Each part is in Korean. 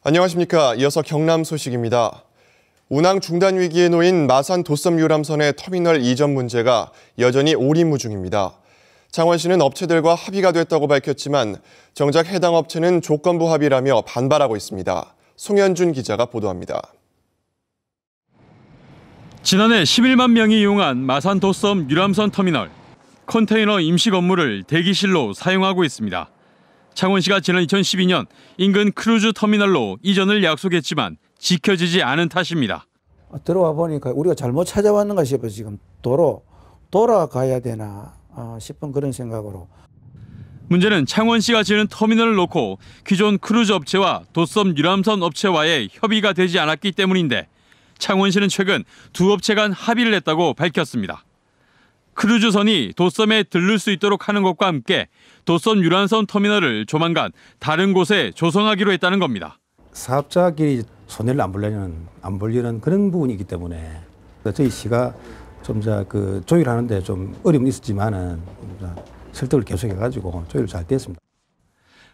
안녕하십니까. 이어서 경남 소식입니다. 운항 중단 위기에 놓인 마산 도섬 유람선의 터미널 이전 문제가 여전히 오리무중입니다. 창원시는 업체들과 합의가 됐다고 밝혔지만 정작 해당 업체는 조건부 합의라며 반발하고 있습니다. 송현준 기자가 보도합니다. 지난해 11만 명이 이용한 마산 도섬 유람선 터미널. 컨테이너 임시 건물을 대기실로 사용하고 있습니다. 창원시가 지난 2012년 인근 크루즈 터미널로 이전을 약속했지만 지켜지지 않은 탓입니다. 들어와 보니까 우리가 잘못 찾아왔는가 싶어서 지금 돌아가야 되나 싶은 그런 생각으로. 문제는 창원시가 지은 터미널을 놓고 기존 크루즈 업체와 도섬 유람선 업체와의 협의가 되지 않았기 때문인데 창원시는 최근 두 업체 간 합의를 했다고 밝혔습니다. 크루즈선이 도섬에 들를 수 있도록 하는 것과 함께 도섬 유람선 터미널을 조만간 다른 곳에 조성하기로 했다는 겁니다. 사업자끼리 손해를 안 보려는 그런 부분이 있기 때문에 저희 시가 좀 조율하는데 좀 어려움이 있었지만은 설득을 계속해가지고 조율 잘 됐습니다.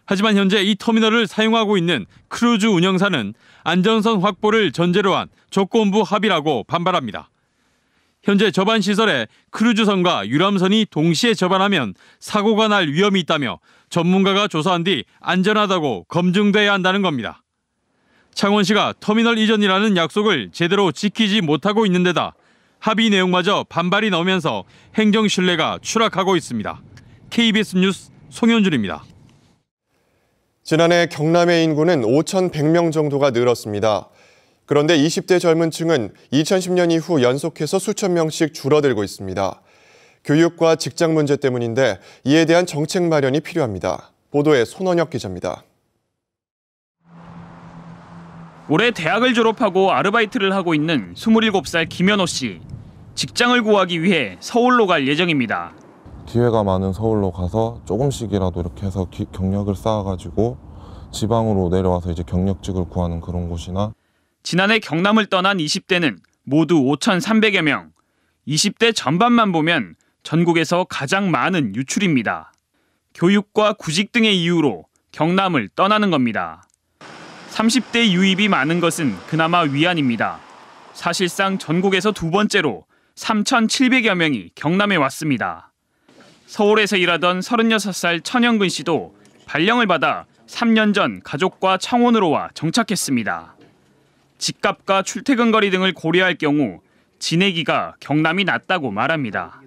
하지만 현재 이 터미널을 사용하고 있는 크루즈 운영사는 안전선 확보를 전제로 한 조건부 합의라고 반발합니다. 현재 접안 시설에 크루즈선과 유람선이 동시에 접안하면 사고가 날 위험이 있다며 전문가가 조사한 뒤 안전하다고 검증돼야 한다는 겁니다. 창원시가 터미널 이전이라는 약속을 제대로 지키지 못하고 있는 데다 합의 내용마저 반발이 나오면서 행정 신뢰가 추락하고 있습니다. KBS 뉴스 송현준입니다. 지난해 경남의 인구는 5,100명 정도가 늘었습니다. 그런데 20대 젊은 층은 2010년 이후 연속해서 수천 명씩 줄어들고 있습니다. 교육과 직장 문제 때문인데 이에 대한 정책 마련이 필요합니다. 보도에 손원혁 기자입니다. 올해 대학을 졸업하고 아르바이트를 하고 있는 27살 김현호 씨. 직장을 구하기 위해 서울로 갈 예정입니다. 기회가 많은 서울로 가서 조금씩이라도 이렇게 해서 경력을 쌓아가지고 지방으로 내려와서 이제 경력직을 구하는 그런 곳이나. 지난해 경남을 떠난 20대는 모두 5,300여 명. 20대 전반만 보면 전국에서 가장 많은 유출입니다. 교육과 구직 등의 이유로 경남을 떠나는 겁니다. 30대 유입이 많은 것은 그나마 위안입니다. 사실상 전국에서 두 번째로 3,700여 명이 경남에 왔습니다. 서울에서 일하던 36살 천영근 씨도 발령을 받아 3년 전 가족과 창원으로 와 정착했습니다. 집값과 출퇴근 거리 등을 고려할 경우 지내기가 경남이 낫다고 말합니다.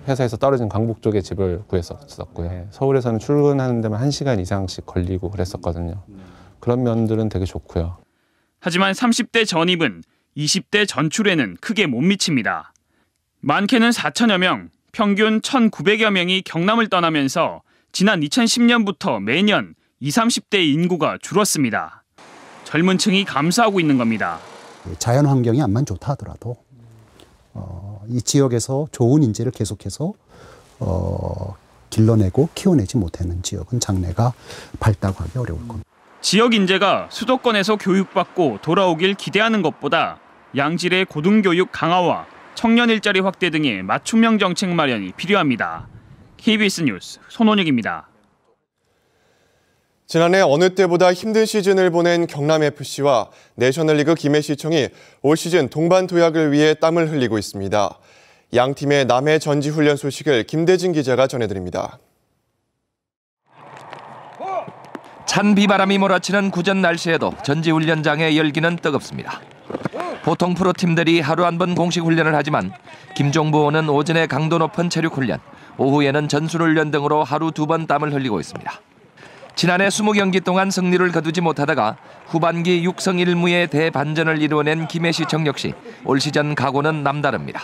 회사에서 떨어진 강북 쪽에 집을 구했었고요. 서울에서는 출근하는 데만 1시간 이상씩 걸리고 그랬었거든요. 그런 면들은 되게 좋고요. 하지만 30대 전입은 20대 전출에는 크게 못 미칩니다. 많게는 4천여 명, 평균 1,900여 명이 경남을 떠나면서 지난 2010년부터 매년 20, 30대 인구가 줄었습니다. 젊은 층이 감수하고 있는 겁니다. 자연 환경이 암만 좋다 하더라도 이 지역에서 좋은 인재를 계속해서 길러내고 키워내지 못하는 지역은 장래가 밝다고 하기 어려울 겁니다. 지역 인재가 수도권에서 교육받고 돌아오길 기대하는 것보다 양질의 고등교육 강화와 청년 일자리 확대 등의 맞춤형 정책 마련이 필요합니다. KBS 뉴스 손원혁입니다. 지난해 어느 때보다 힘든 시즌을 보낸 경남FC와 내셔널리그 김해시청이 올 시즌 동반 도약을 위해 땀을 흘리고 있습니다. 양 팀의 남해 전지훈련 소식을 김대진 기자가 전해드립니다. 찬 비바람이 몰아치는 구전 날씨에도 전지훈련장의 열기는 뜨겁습니다. 보통 프로팀들이 하루 한 번 공식 훈련을 하지만 김종부호는 오전에 강도 높은 체력 훈련, 오후에는 전술훈련 등으로 하루 2번 땀을 흘리고 있습니다. 지난해 20경기 동안 승리를 거두지 못하다가 후반기 6승 1무의 대반전을 이루어낸 김해시청 역시 올 시즌 각오는 남다릅니다.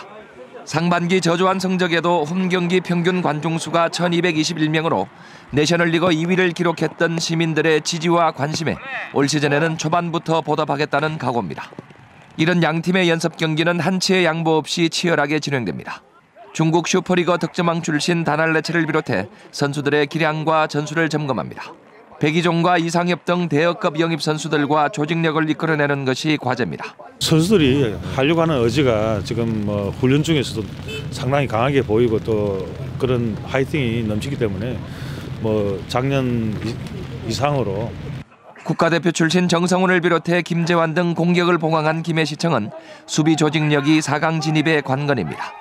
상반기 저조한 성적에도 홈경기 평균 관중수가 1,221명으로 내셔널리그 2위를 기록했던 시민들의 지지와 관심에 올 시즌에는 초반부터 보답하겠다는 각오입니다. 이런 양팀의 연습 경기는 한치의 양보 없이 치열하게 진행됩니다. 중국 슈퍼리그 득점왕 출신 다날레체를 비롯해 선수들의 기량과 전술을 점검합니다. 백이종과 이상엽 등 대여급 영입 선수들과 조직력을 이끌어내는 것이 과제입니다. 선수들이 하려고 하는 의지가 지금 훈련 중에서도 상당히 강하게 보이고 또 그런 화이팅이 넘치기 때문에 작년 이상으로 국가대표 출신 정성훈을 비롯해 김재환 등 공격을 봉황한 김해시청은 수비 조직력이 4강 진입에 관건입니다.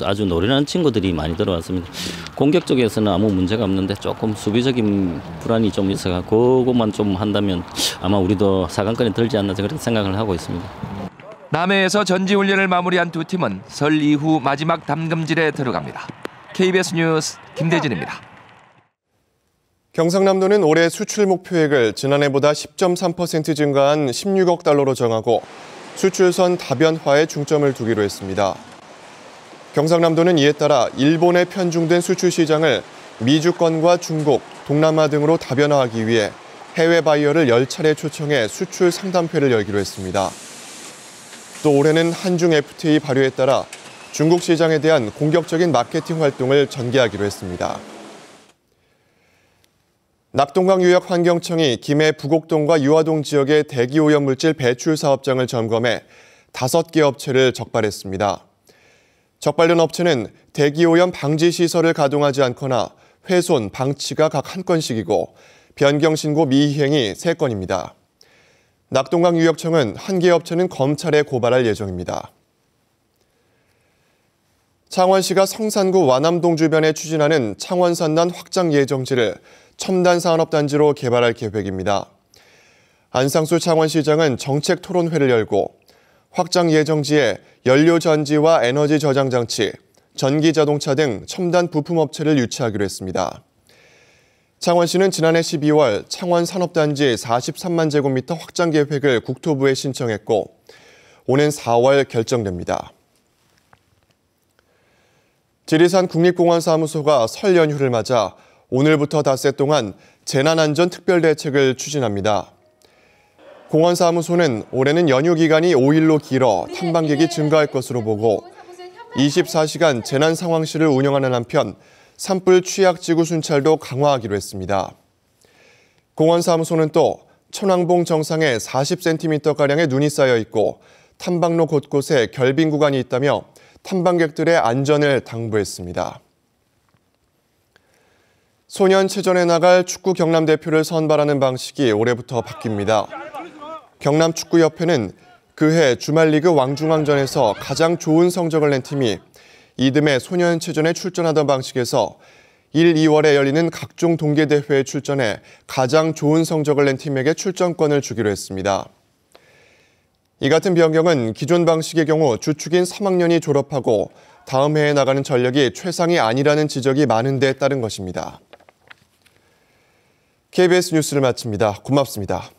아주 노련한 친구들이 많이 들어왔습니다. 공격 쪽에서는 아무 문제가 없는데 조금 수비적인 불안이 좀 있어서 그것만 좀 한다면 아마 우리도 4강권에 들지 않나 그렇게 생각을 하고 있습니다. 남해에서 전지훈련을 마무리한 두 팀은 설 이후 마지막 담금질에 들어갑니다. KBS 뉴스 김대진입니다. 경상남도는 올해 수출 목표액을 지난해보다 10.3% 증가한 16억 달러로 정하고 수출선 다변화에 중점을 두기로 했습니다. 경상남도는 이에 따라 일본에 편중된 수출 시장을 미주권과 중국, 동남아 등으로 다변화하기 위해 해외 바이어를 10차례 초청해 수출 상담회를 열기로 했습니다. 또 올해는 한중 FTA 발효에 따라 중국 시장에 대한 공격적인 마케팅 활동을 전개하기로 했습니다. 낙동강유역환경청이 김해 부곡동과 유화동 지역의 대기오염물질 배출 사업장을 점검해 5개 업체를 적발했습니다. 적발된 업체는 대기오염 방지 시설을 가동하지 않거나 훼손, 방치가 각 1건씩이고 변경 신고 미이행이 3건입니다. 낙동강유역청은 1개 업체는 검찰에 고발할 예정입니다. 창원시가 성산구 완암동 주변에 추진하는 창원산단 확장 예정지를 첨단산업단지로 개발할 계획입니다. 안상수 창원시장은 정책 토론회를 열고 확장 예정지에 연료전지와 에너지 저장 장치, 전기자동차 등 첨단 부품업체를 유치하기로 했습니다. 창원시는 지난해 12월 창원산업단지 43만 제곱미터 확장 계획을 국토부에 신청했고 오는 4월 결정됩니다. 지리산 국립공원사무소가 설 연휴를 맞아 오늘부터 닷새 동안 재난안전특별대책을 추진합니다. 공원사무소는 올해는 연휴 기간이 5일로 길어 탐방객이 증가할 것으로 보고 24시간 재난상황실을 운영하는 한편 산불 취약지구 순찰도 강화하기로 했습니다. 공원사무소는 또 천왕봉 정상에 40cm가량의 눈이 쌓여 있고 탐방로 곳곳에 결빙 구간이 있다며 탐방객들의 안전을 당부했습니다. 소년체전에 나갈 축구 경남 대표를 선발하는 방식이 올해부터 바뀝니다. 경남축구협회는 그해 주말리그 왕중왕전에서 가장 좋은 성적을 낸 팀이 이듬해 소년체전에 출전하던 방식에서 1, 2월에 열리는 각종 동계대회에 출전해 가장 좋은 성적을 낸 팀에게 출전권을 주기로 했습니다. 이 같은 변경은 기존 방식의 경우 주축인 3학년이 졸업하고 다음 해에 나가는 전력이 최상이 아니라는 지적이 많은 데 따른 것입니다. KBS 뉴스를 마칩니다. 고맙습니다.